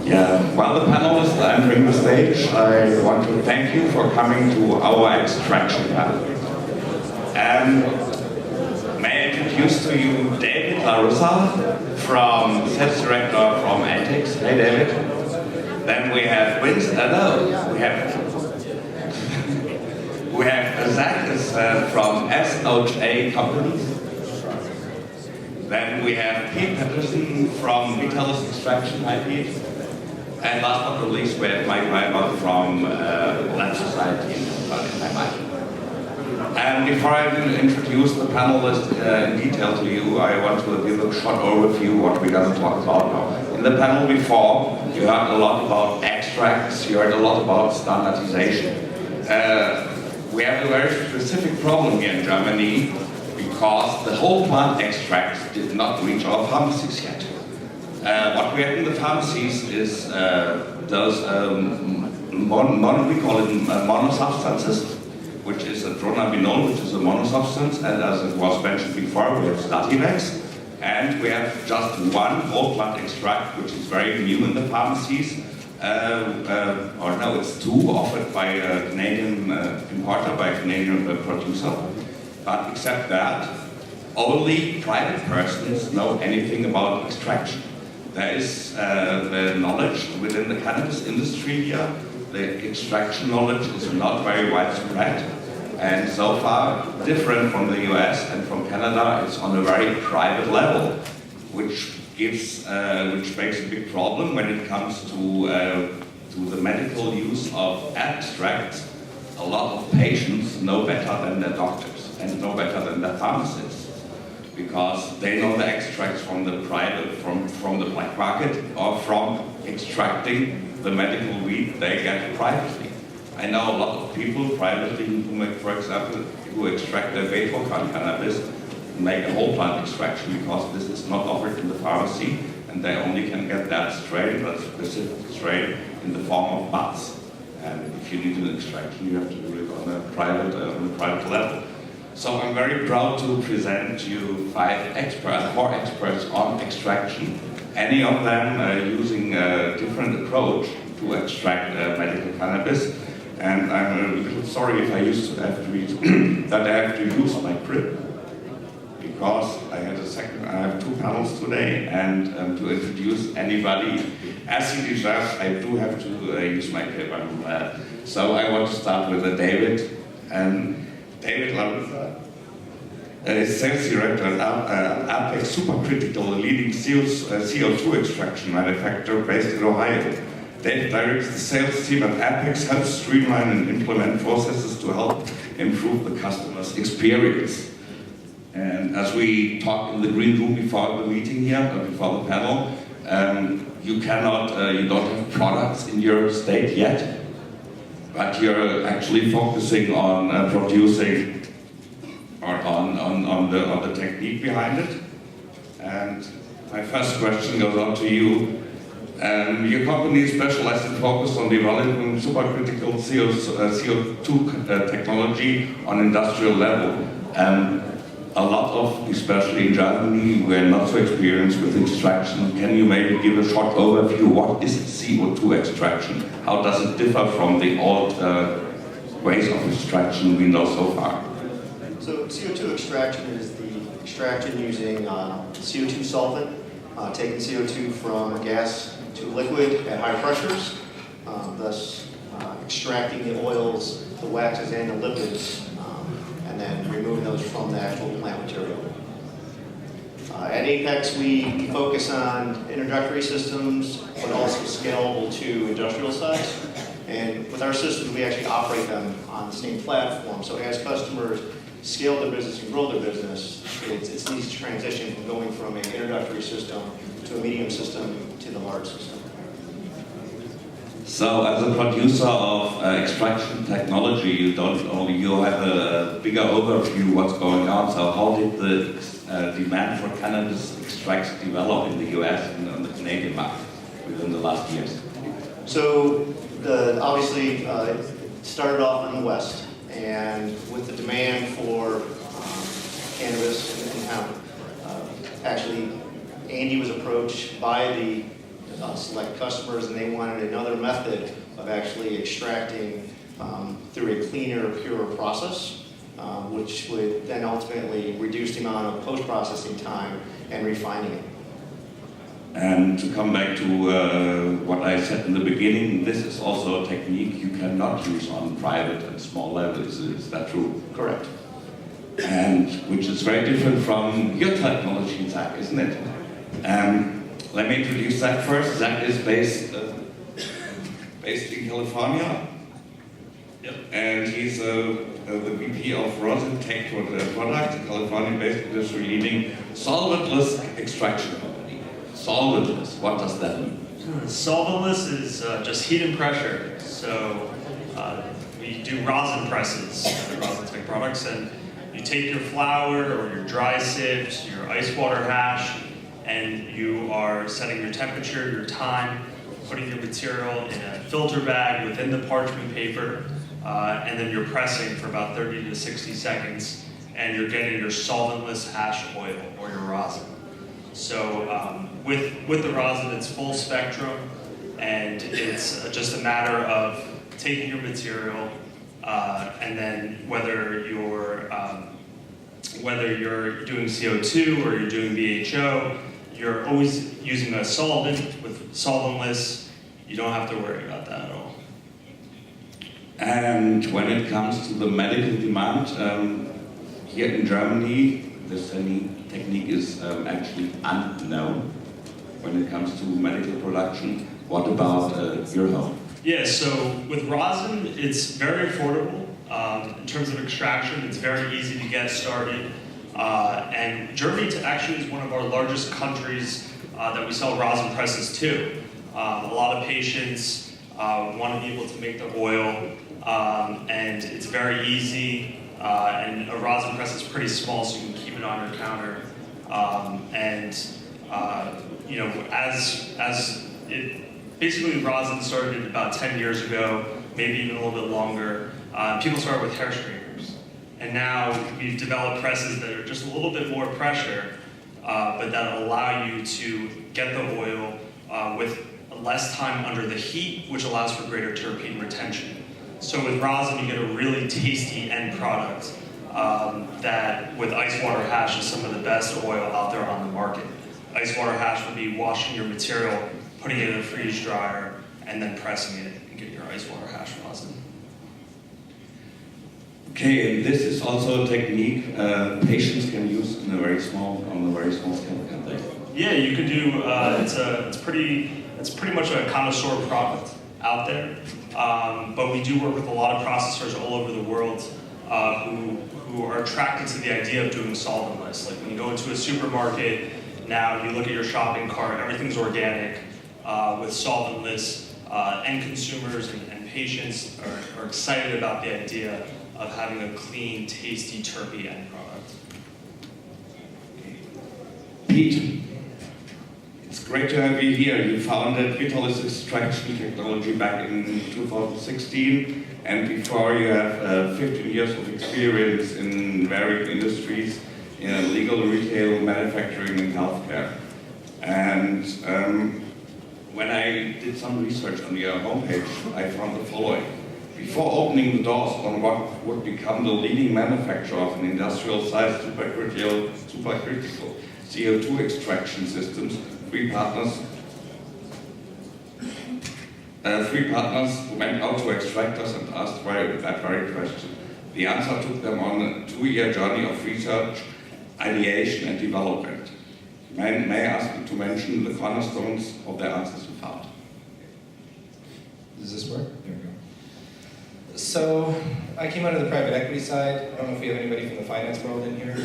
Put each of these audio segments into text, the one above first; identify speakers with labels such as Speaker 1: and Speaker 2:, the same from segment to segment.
Speaker 1: Yeah, while the panelists are entering the stage, I want to thank you for coming to our extraction panel. May I introduce to you Dave LaRussa, sales director from Apek. Hey, David. Then we have we have Zach from SHO Companies. Then we have Patterson from Vitalis Extraction Technology. And last but not least, we have Maibach from Berlin Society in Maibach. And before I introduce the panelists in detail to you, I want to give a short overview what we're going to talk about now. In the panel before, you heard a lot about extracts, you heard a lot about standardization. We have a very specific problem here in Germany because the whole plant extracts did not reach our pharmacies yet. What we have in the pharmacies is those, we call it monosubstances, which is a dronabinol, which is a monosubstance, and as it was mentioned before, we have Stativex, and we have just one whole plant extract, which is very new in the pharmacies, or no, it's two offered by a Canadian importer, by a Canadian producer, but except that, only private persons know anything about extraction. There is the knowledge within the cannabis industry here. The extraction knowledge is not very widespread, and so far different from the US and from Canada. It's on a very private level, which makes a big problem when it comes to the medical use of extracts. A lot of patients know better than their doctors and know better than their pharmacists, because they know the extracts from the private, from the black market, or from extracting the medical weed they get privately. I know a lot of people privately who make, for example, who extract their vapor cannabis, make a whole plant extraction because this is not offered in the pharmacy, and they only can get that strain, that specific strain, in the form of buds. And if you need an extraction, you have to do it on a private level. So I'm very proud to present you four experts on extraction. Any of them using a different approach to extract medical cannabis. And I'm a little sorry if I have to use my grip, because I have two panels today, and to introduce anybody as he deserves, I do have to use my grip. So I want to start with David. David LaRussa is sales director at Apek Supercritical, a leading CO2 extraction manufacturer based in Ohio. Dave directs the sales team at Apek, helps streamline and implement processes to help improve the customer's experience. And as we talked in the green room before the meeting here, before the panel, you don't have products in your state yet, but you're actually focusing on producing or on the technique behind it. And my first question goes out to you. Your company is specialized and focused on developing supercritical CO2 technology on industrial level. A lot of, especially in Germany, we're not so experienced with extraction. Can you maybe give a short overview? What is CO2 extraction? How does it differ from the old ways of extraction we know so far?
Speaker 2: So CO2 extraction is the extraction using CO2 solvent, taking CO2 from gas to liquid at high pressures, thus extracting the oils, the waxes, and the lipids, and then removing those from the actual plant material. At Apex, we focus on introductory systems, but also scalable to industrial size. And with our systems, we actually operate them on the same platform. So as customers scale their business and grow their business, it's an easy transition from going from an introductory system to a medium system to the large system.
Speaker 1: So, as a producer of extraction technology, you have a bigger overview what's going on. So, how did the demand for cannabis extracts develop in the US and on the Canadian market within the last years?
Speaker 2: So, obviously, it started off in the West, and with the demand for cannabis in town, actually, Andy was approached by the select customers, and they wanted another method of actually extracting through a cleaner, purer process, which would then ultimately reduce the amount of post-processing time and refining it.
Speaker 1: And to come back to what I said in the beginning, this is also a technique you cannot use on private and small levels. Is that true?
Speaker 2: Correct.
Speaker 1: And which is very different from your technology, Zach, isn't it? Let me introduce Zach first. Zach is based in California.
Speaker 3: Yep.
Speaker 1: And he's the VP of rosin tech for the product, a California-based industry-leading solventless extraction company. Solventless, what does that mean?
Speaker 3: Solventless is just heat and pressure. So we do rosin presses, rosin tech products, and you take your flour or your dry sift, your ice water hash, and you are setting your temperature, your time, putting your material in a filter bag within the parchment paper, and then you're pressing for about 30 to 60 seconds, and you're getting your solventless hash oil or your rosin. So with the rosin, it's full spectrum, and it's just a matter of taking your material, and then whether you're doing CO2 or you're doing BHO, you're always using a solvent. With solventless, you don't have to worry about that at all.
Speaker 1: And when it comes to the medical demand, here in Germany, this technique is actually unknown when it comes to medical production. What about your home?
Speaker 3: Yeah, so with rosin, it's very affordable. In terms of extraction, it's very easy to get started. And Germany actually is one of our largest countries that we sell rosin presses to. A lot of patients want to be able to make the oil, and it's very easy. And a rosin press is pretty small, so you can keep it on your counter. Basically rosin started about 10 years ago, maybe even a little bit longer. People started with hair scrapers. And now we've developed presses that are just a little bit more pressure, but that allow you to get the oil with less time under the heat, which allows for greater terpene retention. So with rosin, you get a really tasty end product that with ice water hash is some of the best oil out there on the market. Ice water hash would be washing your material, putting it in a freeze dryer, and then pressing it and get your ice water hash rosin.
Speaker 1: Okay, and this is also a technique patients can use on a very small scale, can't they?
Speaker 3: Yeah, you could do. It's pretty much a connoisseur product out there. But we do work with a lot of processors all over the world who are attracted to the idea of doing solventless. Like when you go into a supermarket now, you look at your shopping cart, everything's organic. With solventless, end consumers and patients are excited about the idea of having a clean, tasty, terpy end product.
Speaker 1: Pete, it's great to have you here. You founded Vitalis Extraction Technology back in 2016, and before you have 15 years of experience in varied industries, in legal, retail, manufacturing, and healthcare. And when I did some research on your homepage, I found the following. Before opening the doors on what would become the leading manufacturer of an industrial-sized supercritical CO2 extraction systems, three partners went out to extractors and asked that very question. The answer took them on a 2-year journey of research, ideation, and development. May I ask you to mention the cornerstones of the answers you found?
Speaker 4: Does this work? There we go. So, I came out of the private equity side. I don't know if we have anybody from the finance world in here.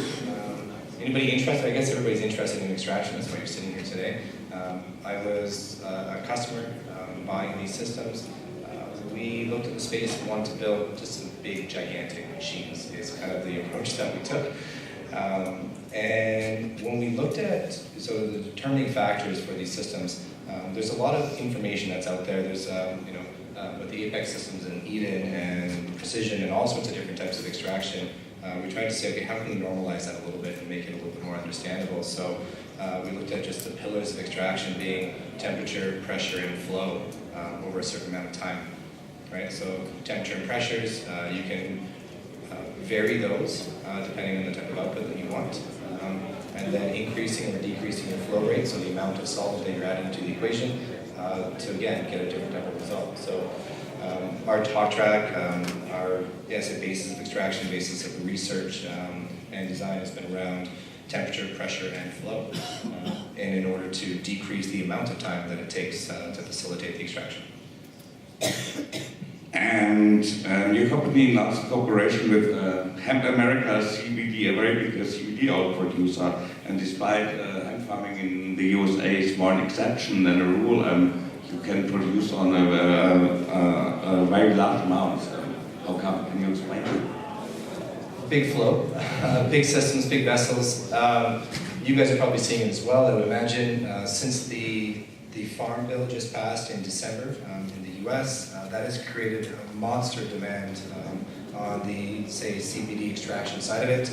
Speaker 4: Anybody interested? I guess everybody's interested in extraction. That's why you're sitting here today. I was a customer buying these systems. We looked at the space and wanted to build just some big, gigantic machines. Is kind of the approach that we took. And when we looked at the determining factors for these systems, there's a lot of information that's out there. There's with the Apek systems and Eden and Precision and all sorts of different types of extraction, we tried to say, okay, how can we normalize that a little bit and make it a little bit more understandable? So we looked at just the pillars of extraction being temperature, pressure, and flow over a certain amount of time, right? So temperature and pressures, you can vary those depending on the type of output that you want. And then increasing or decreasing your flow rate, so the amount of solvent that you're adding to the equation, to again get a different type of result. So our talk track, our basis of extraction, basis of research and design has been around temperature, pressure, and flow, and in order to decrease the amount of time that it takes to facilitate the extraction.
Speaker 1: And your company announced a cooperation with Hemp America CBD, a very big CBD oil producer. And despite hemp farming in the USA is more an exception than a rule, you can produce on a very large amount. How come? Can you explain it?
Speaker 4: Big flow, big systems, big vessels. You guys are probably seeing it as well, I would imagine. Since the Farm Bill just passed in December in the US, that has created a monster demand on the, say, CBD extraction side of it.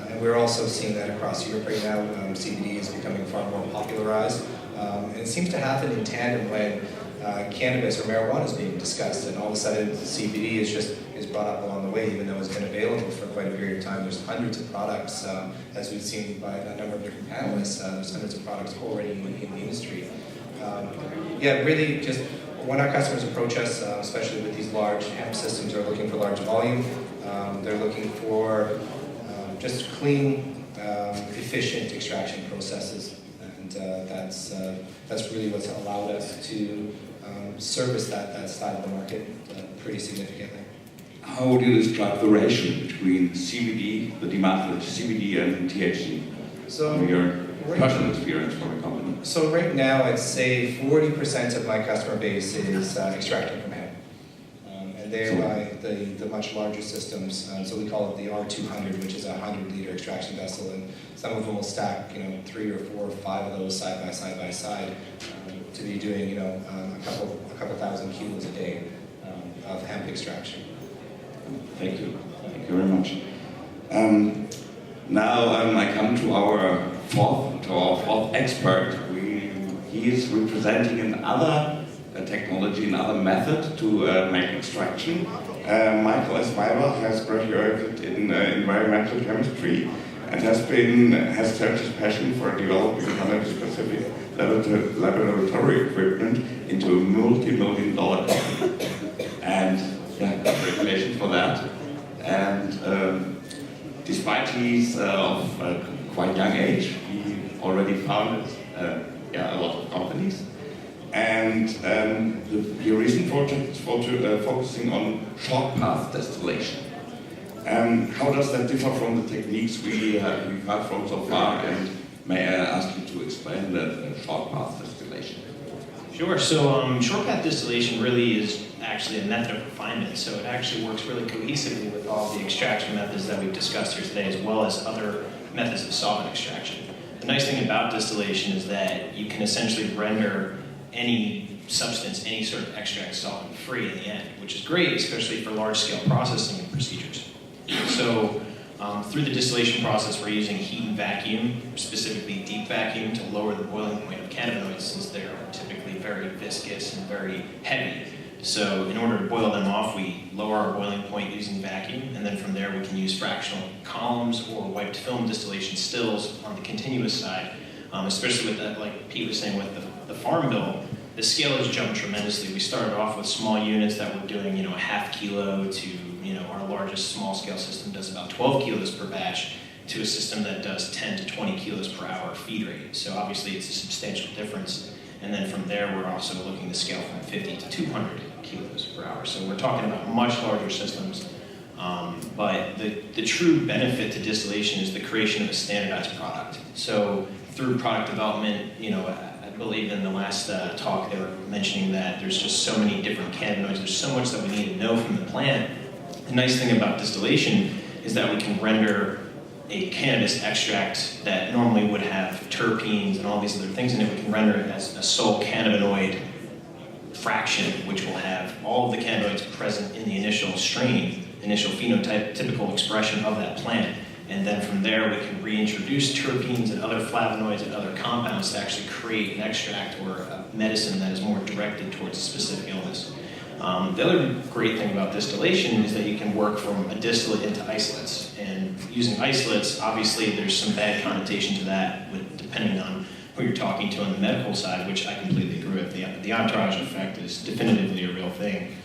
Speaker 4: And we're also seeing that across Europe right now. CBD is becoming far more popularized. And it seems to happen in tandem when cannabis or marijuana is being discussed, and all of a sudden CBD is brought up along the way, even though it's been available for quite a period of time. There's hundreds of products, as we've seen by a number of different panelists, there's hundreds of products already in the industry. Really just when our customers approach us, especially with these large hemp systems, are looking for large volume. They're looking for just clean, efficient extraction processes, and that's really what's allowed us to service that side of the market pretty significantly.
Speaker 1: How would you describe the ratio between CBD, the demand for CBD, and THC?
Speaker 4: So
Speaker 1: from your personal experience from the company.
Speaker 4: So right now, I'd say 40% of my customer base is extracting from hemp. And they're by the much larger systems. So we call it the R200, which is a 100-liter extraction vessel. And some of them will stack, 3 or 4 or 5 of those side by side to be doing, a couple thousand kilos a day of hemp extraction.
Speaker 1: Thank you. Thank you very much. Now I come to our fourth expert. He is representing another technology, another method to make extraction. Michael S. Maibach has graduated in environmental chemistry and has turned his passion for developing cannabis-specific laboratory equipment into a multi-million-dollar company. And congratulations for that. And despite he's of quite young age, he already founded a lot of companies. And your recent project is focusing on short path distillation. How does that differ from the techniques we've had from so far? And may I ask you to explain that short path distillation?
Speaker 5: Sure. So short path distillation really is actually a method of refinement. So it actually works really cohesively with all the extraction methods that we've discussed here today, as well as other methods of solvent extraction. The nice thing about distillation is that you can essentially render any substance, any sort of extract solvent free in the end, which is great, especially for large-scale processing procedures. So through the distillation process, we're using heat and vacuum, specifically deep vacuum, to lower the boiling point of cannabinoids, since they're typically very viscous and very heavy. So in order to boil them off, we lower our boiling point using vacuum, and then from there we can use fractional columns or wiped film distillation stills on the continuous side, especially with that, like Pete was saying, with the Farm Bill. The scale has jumped tremendously. We started off with small units that were doing, a half kilo to, our largest small scale system does about 12 kilos per batch, to a system that does 10 to 20 kilos per hour feed rate. So obviously it's a substantial difference. And then from there, we're also looking to scale from 50 to 200 kilos per hour. So we're talking about much larger systems. But the true benefit to distillation is the creation of a standardized product. So through product development, I believe in the last talk they were mentioning that there's just so many different cannabinoids, there's so much that we need to know from the plant. The nice thing about distillation is that we can render a cannabis extract that normally would have terpenes and all these other things in it. We can render it as a sole cannabinoid fraction, which will have all of the cannabinoids present in the initial strain, initial phenotype, typical expression of that plant. And then from there, we can reintroduce terpenes and other flavonoids and other compounds to actually create an extract or a medicine that is more directed towards a specific illness. The other great thing about distillation is that you can work from a distillate into isolates. And using isolates, obviously there's some bad connotation to that depending on who you're talking to on the medical side, which I completely agree with. The entourage effect is definitively a real thing.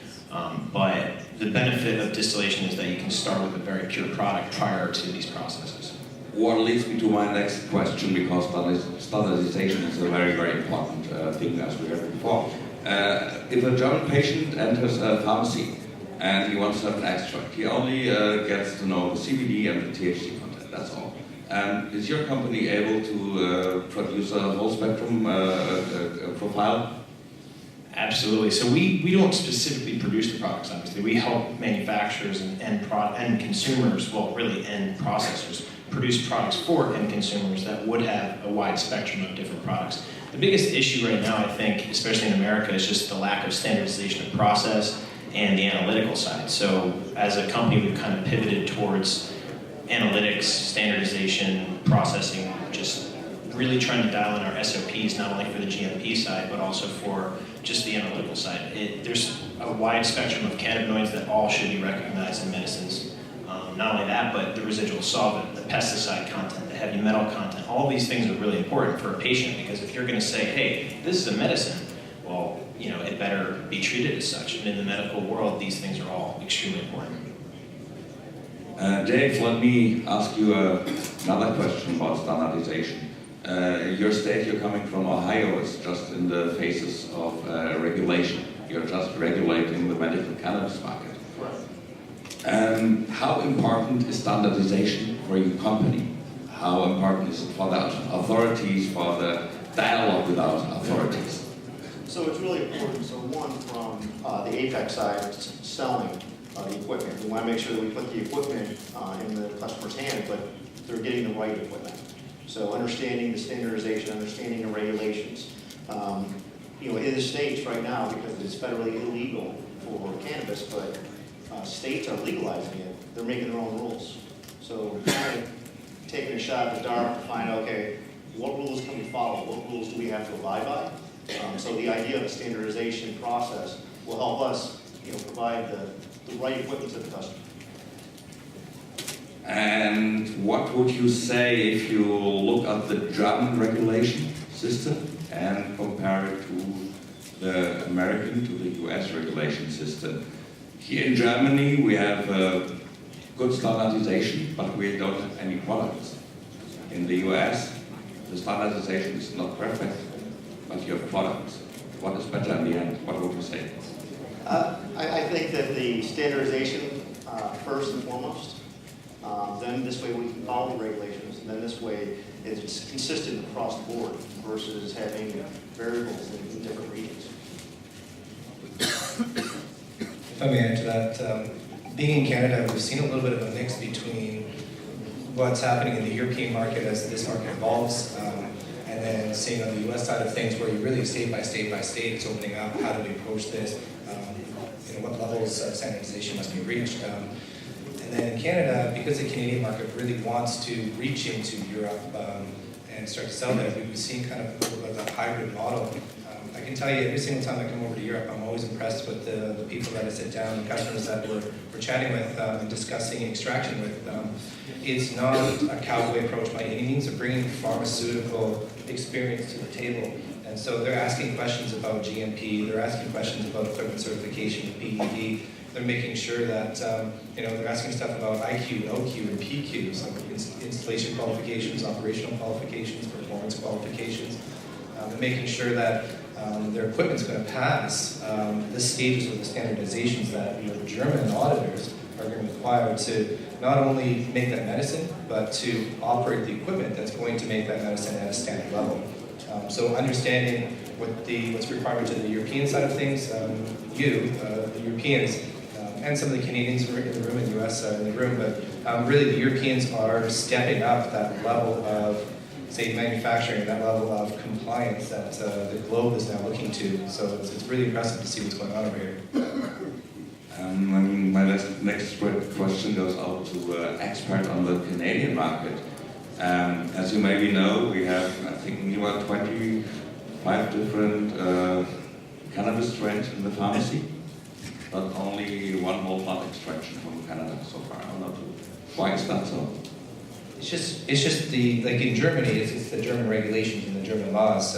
Speaker 5: But the benefit of distillation is that you can start with a very pure product prior to these processes.
Speaker 1: What leads me to my next question, because standardization is a very, very important thing, as we heard before. If a German patient enters a pharmacy and he wants to have an extract, he only gets to know the CBD and the THC content, that's all. Is your company able to produce a whole spectrum profile?
Speaker 5: Absolutely. So we don't specifically produce the products, obviously. We help manufacturers and end consumers, well, really end processors, produce products for end consumers that would have a wide spectrum of different products. The biggest issue right now, I think, especially in America, is just the lack of standardization of process and the analytical side. So as a company, we've kind of pivoted towards analytics, standardization, processing, just really trying to dial in our SOPs, not only for the GMP side, but also for just the analytical side. There's a wide spectrum of cannabinoids that all should be recognized in medicines. Not only that, but the residual solvent, the pesticide content, the heavy metal content, all these things are really important for a patient, because if you're going to say, hey, this is a medicine, well, it better be treated as such. And in the medical world, these things are all extremely important.
Speaker 1: Dave, let me ask you another question about standardization. Your state, you're coming from Ohio, is just in the phases of regulation. You're just regulating the medical cannabis market. How important is standardization for your company? How important is it for the authorities, for the dialogue with our authorities?
Speaker 2: So it's really important. So one, from the Apek side, selling the equipment. We want to make sure that we put the equipment in the customer's hand, but they're getting the right equipment. So understanding the standardization, understanding the regulations. In the States right now, because it's federally illegal for cannabis, but states are legalizing it, they're making their own rules. So kind of taking a shot in the dark to find out, okay, what rules can we follow? What rules do we have to abide by? So the idea of a standardization process will help us, provide the right equipment to the customer.
Speaker 1: And what would you say if you look at the German regulation system and compare it to the American, to the US regulation system? Here in Germany, we have good standardization, but we don't have any products. In the US, the standardization is not perfect, but you have products. What is better in the end? What would you say?
Speaker 2: I think that the standardization, first and foremost, then this way we can follow the regulations, and then this way it's consistent across the board versus having variables in different regions.
Speaker 4: If I may add to that, being in Canada, we've seen a little bit of a mix between what's happening in the European market as this market evolves, and then seeing on the US side of things where you really state by state it's opening up, how do we approach this, what levels of standardization must be reached. And then in Canada, because the Canadian market really wants to reach into Europe and start to sell there, we've been seeing kind of a little bit of a hybrid model. I can tell you, every single time I come over to Europe, I'm always impressed with the people that I sit down, the customers that we're chatting with and discussing extraction with. It's not a cowboy approach by any means. They're bringing pharmaceutical experience to the table. And so they're asking questions about GMP, they're asking questions about equipment certification, PED. They're making sure that, they're asking stuff about IQ, OQ, and PQ, so installation qualifications, operational qualifications, performance qualifications. They're making sure that their equipment's going to pass the stages of the standardizations that your German auditors are going to require to not only make that medicine, but to operate the equipment that's going to make that medicine at a standard level. So understanding what's required to the European side of things, the Europeans, and some of the Canadians who are in the room, and the US are in the room, but really the Europeans are stepping up that level of, say, manufacturing, that level of compliance that the globe is now looking to. So it's really impressive to see what's going on over here.
Speaker 1: My next question goes out to expert on the Canadian market. As you maybe know, we have, I think, nearly 25 different cannabis strains in the pharmacy, but only one whole plant extraction from Canada so far. I don't know why is that so?
Speaker 4: It's just the, like in Germany, it's the German regulations and the German laws.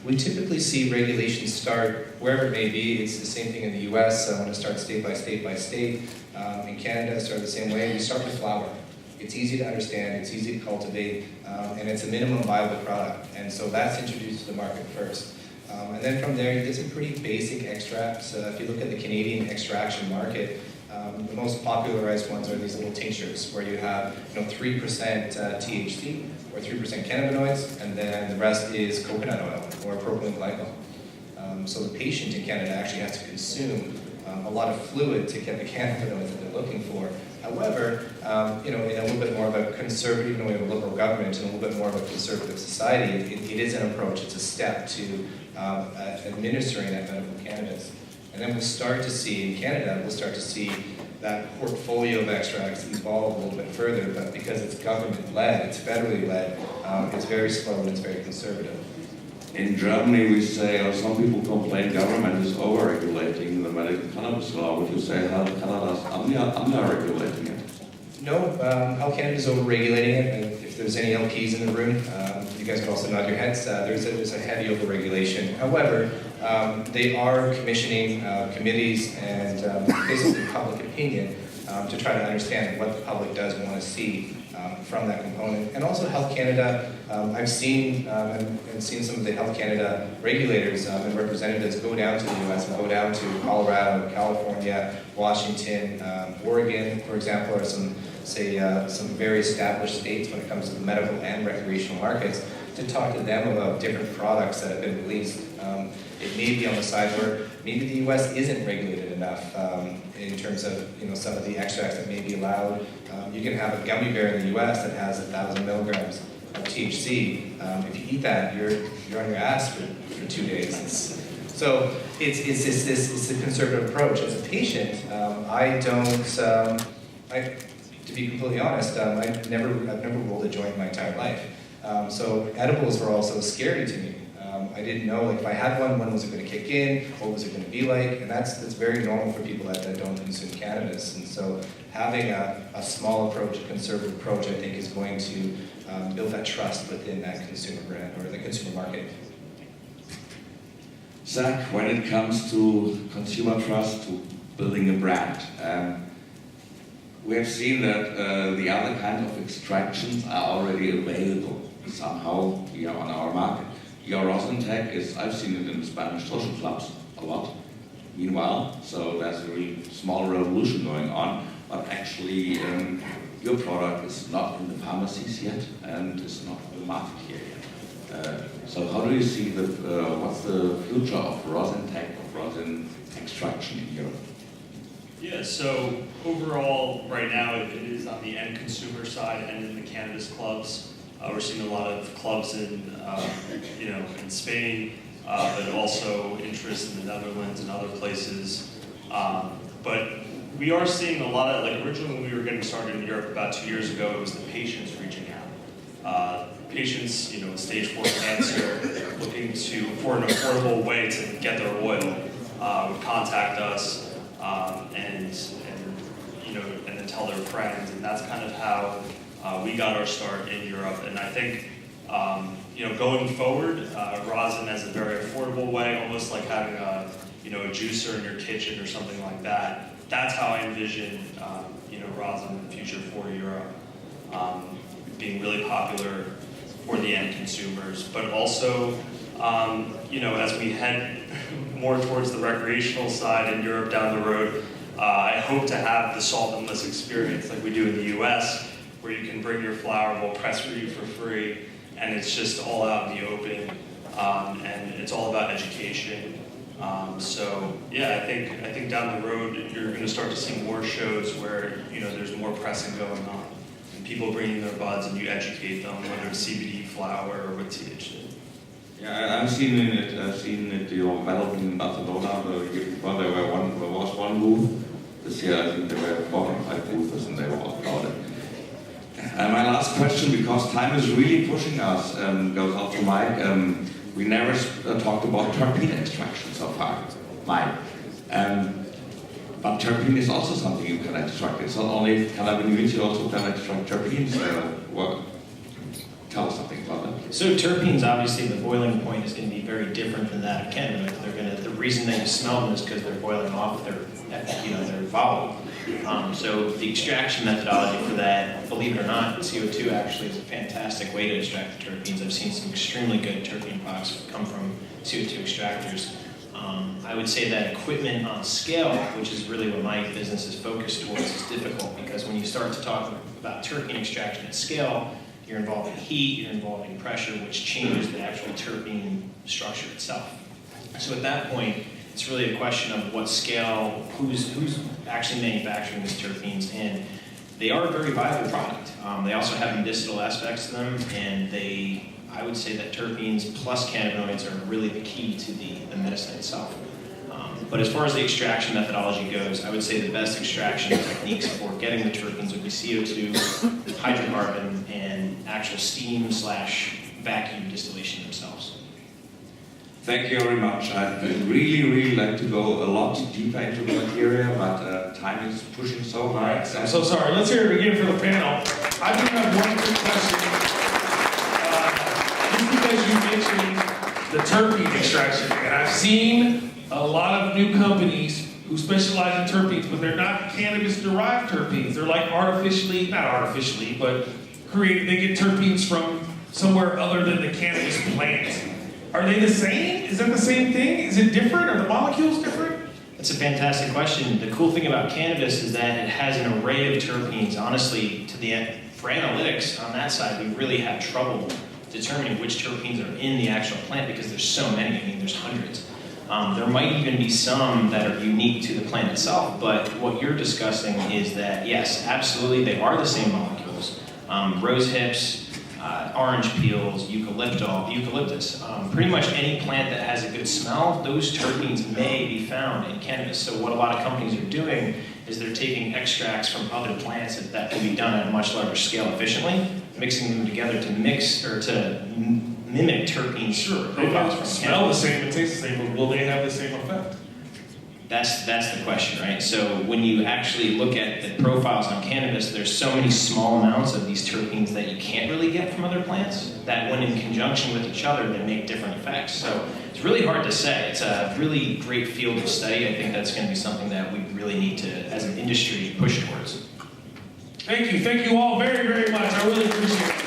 Speaker 4: We typically see regulations start wherever it may be. It's the same thing in the US, when it starts state by state by state. In Canada, it started the same way. We start with flower. It's easy to understand, it's easy to cultivate, and it's a minimum viable product. And so that's introduced to the market first. And then from there, you get some pretty basic extracts. If you look at the Canadian extraction market, the most popularized ones are these little tinctures where you have 3% THC or 3% cannabinoids, and then the rest is coconut oil or propylene glycol. So the patient in Canada actually has to consume a lot of fluid to get the cannabinoids that they're looking for. However, in a little bit more of a conservative, even though we have a liberal government and a little bit more of a conservative society, it is an approach, it's a step to administering that medical cannabis. And then we'll start to see, in Canada, that portfolio of extracts evolve a little bit further, but because it's government-led, it's federally led, it's very slow and it's very conservative.
Speaker 1: In Germany, we say, or some people complain, government is over-regulating the medical cannabis law. Would you say how Canada's under-regulating it?
Speaker 4: No, Health Canada is over-regulating it, and if there's any LPs in the room, you guys can also nod your heads. There's a heavy over-regulation. However, they are commissioning committees and basically public opinion to try to understand what the public does want to see from that component. And also Health Canada, I've seen and seen some of the Health Canada regulators and representatives go down to the US and go down to Colorado, California, Washington, Oregon, for example, are some very established states when it comes to the medical and recreational markets, to talk to them about different products that have been released. It may be on the side where maybe the U.S. isn't regulated enough in terms of some of the extracts that may be allowed. You can have a gummy bear in the U.S. that has 1,000 milligrams of THC. If you eat that, you're on your ass for 2 days. So it's a conservative approach. As a patient, to be completely honest, I've never rolled a joint in my entire life. So edibles were also scary to me. I didn't know, if I had one, when was it going to kick in, what was it going to be like, and that's very normal for people that don't consume cannabis. And so having a small approach, a conservative approach, I think is going to build that trust within that consumer brand or the consumer market.
Speaker 1: Zach, when it comes to consumer trust, to building a brand, we have seen that the other kind of extractions are already available somehow here on our market. Your rosin tech is, I've seen it in the Spanish social clubs a lot. Meanwhile, so there's a really small revolution going on, but actually your product is not in the pharmacies yet and is not on the market here yet. So how do you see what's the future of rosin tech, of rosin extraction in Europe?
Speaker 3: Yeah, so overall, right now, it is on the end consumer side and in the cannabis clubs. We're seeing a lot of clubs in Spain, but also interest in the Netherlands and other places. But we are seeing a lot of, originally when we were getting started in Europe about 2 years ago, it was the patients reaching out. Patients, with stage 4 cancer, looking for an affordable way to get their oil, would contact us. And then tell their friends, and that's kind of how we got our start in Europe. And I think, going forward, rosin as a very affordable way, almost like having a juicer in your kitchen or something like that. That's how I envision, rosin in the future for Europe, being really popular for the end consumers, but also, as we head more towards the recreational side in Europe down the road, I hope to have the solventless experience like we do in the US, where you can bring your flower, we'll press for you for free, and it's just all out in the open, and it's all about education. So yeah, I think down the road you're going to start to see more shows where there's more pressing going on, and people bringing their buds, and you educate them, whether it's CBD flower or with THC.
Speaker 1: Yeah, I've seen it developing in Barcelona. The year before there was one booth. This year, I think there were 4 or 5 booths and they were all crowded. And my last question, because time is really pushing us, goes out to Mike. We never talked about terpene extraction so far, Mike. But terpene is also something you can extract. It's not only cannabinoids, you also can extract terpenes. Tell us something about that.
Speaker 5: So terpenes, obviously, the boiling point is going to be very different than that of cannabinoids. The reason that you smell them is because they're boiling off. They're volatile. So the extraction methodology for that, believe it or not, CO2 actually is a fantastic way to extract the terpenes. I've seen some extremely good terpene products come from CO2 extractors. I would say that equipment on scale, which is really what my business is focused towards, is difficult because when you start to talk about terpene extraction at scale, you're involving heat, you're involving pressure, which changes the actual terpene structure itself. So at that point, it's really a question of what scale, who's actually manufacturing these terpenes, and they are a very viable product. They also have medicinal aspects to them, and I would say that terpenes plus cannabinoids are really the key to the medicine itself. But as far as the extraction methodology goes, I would say the best extraction techniques for getting the terpenes would be CO2, hydrocarbon, and actual steam/vacuum distillation themselves.
Speaker 1: Thank you very much. I'd really like to go a lot deeper into the material, but time is pushing so hard.
Speaker 6: I'm so sorry. Let's hear it again for the panel. I do have one quick question. Just because you mentioned the terpene extraction, and I've seen a lot of new companies who specialize in terpenes, but they're not cannabis-derived terpenes. They're like not artificially, but created. They get terpenes from somewhere other than the cannabis plant. Are they the same? Is that the same thing? Is it different? Are the molecules different?
Speaker 5: That's a fantastic question. The cool thing about cannabis is that it has an array of terpenes. Honestly, for analytics on that side, we really have trouble determining which terpenes are in the actual plant because there's so many. I mean, there's hundreds. There might even be some that are unique to the plant itself, but what you're discussing is that, yes, absolutely, they are the same molecules. Rose hips, orange peels, eucalyptus. Pretty much any plant that has a good smell, those terpenes may be found in cannabis. So what a lot of companies are doing is they're taking extracts from other plants that can be done at a much larger scale efficiently, mixing them together to mimic terpene profiles from
Speaker 6: smell the same, it tastes the same, but will they have the same effect?
Speaker 5: That's the question, right? So when you actually look at the profiles on cannabis, there's so many small amounts of these terpenes that you can't really get from other plants that when in conjunction with each other, they make different effects. So it's really hard to say. It's a really great field of study. I think that's going to be something that we really need to, as an industry, push towards.
Speaker 6: Thank you all very, very much. I really appreciate it.